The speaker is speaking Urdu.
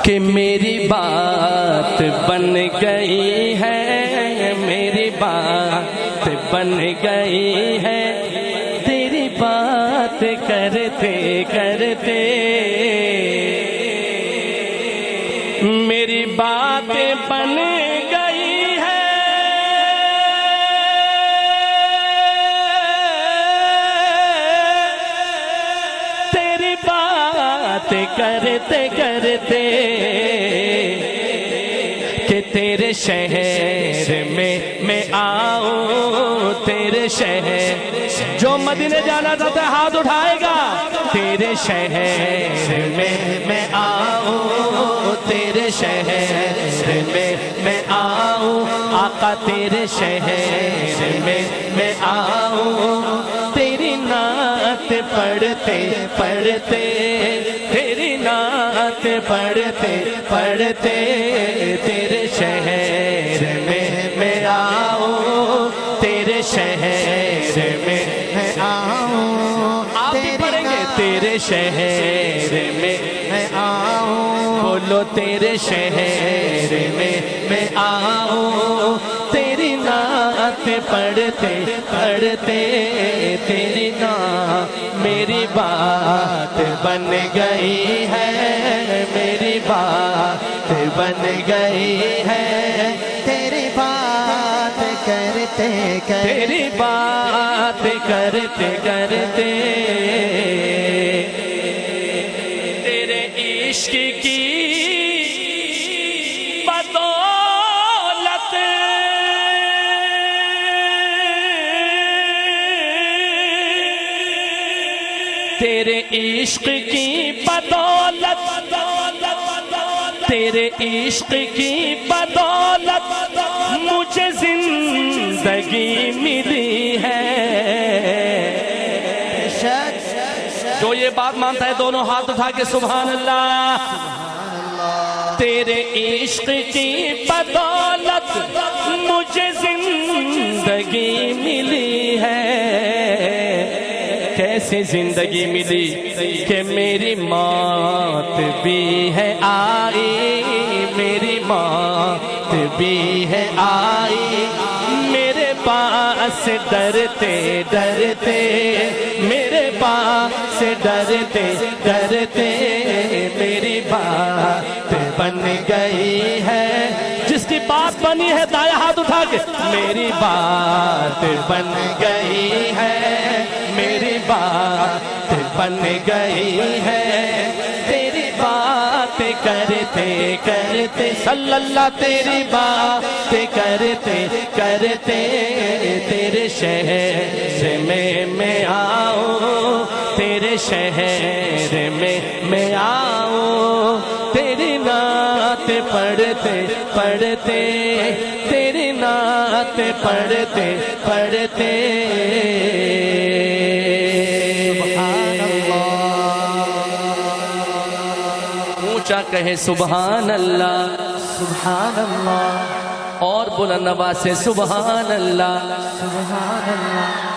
کہ میری بات بن گئی ہے، میری بات بن گئی ہے، تیری بات کرتے کرتے میری بات بن گئی ہے، تیری بات کرتے کرتے کہ تیرے شہر میں آؤں، تیرے شہر جو مدینے جانا چاہتا ہے ہاتھ اٹھائے گا، تیرے شہر میں آؤں، تیرے شہر میں آؤں، آقا تیرے شہر میں آؤں، تیری نعت پڑھتے پڑھتے، تیری نعت پڑھتے پڑھتے تیرے شہر میں آؤں، تیرے شہر میں آؤں، آپ بھی پڑھیں گے تیرے شہر میں آؤں، بولو تیرے شہر میں آؤں، تیری نعت پڑھتے پڑھتے تیری نعت میری بات بن گئی ہے، میری بات بن گئی ہے، تیری بات کرتے کرتے، تیری بات کرتے کرتے تیرے عشق کی بدولت تیرے عشق کی بدولت، تیرے عشق کی بدولت مجھے زندگی ملی ہے۔ جو یہ بات مانتا ہے دونوں ہاتھ اٹھا کے سبحان اللہ۔ تیرے عشق کی بدولت مجھے زندگی ملی ہے، کیسے زندگی ملی کہ میری موت بھی ہے آئی، میری موت بھی ہے آئی، میرے پاس ڈرتے ڈرتے، میرے پاس ڈرتے ڈرتے میری بات بن گئی ہے۔ جس کی بات بنی ہے دائیں ہاتھ اٹھا کے، میری بات بن گئی ہے، میری بات بن گئی ہے، تیری بات کرتے کرتے صلی اللہ، تیری بات کرتے کرتے تیرے شہر میں آؤں، تیرے شہر میں آؤں، تیری نعت پڑھتے پڑھتے، تیری نعت پڑھتے پڑھتے اونچا کہے سبحان اللہ، سبحان اللہ، اور بلند آواز سے سبحان اللہ، سبحان اللہ۔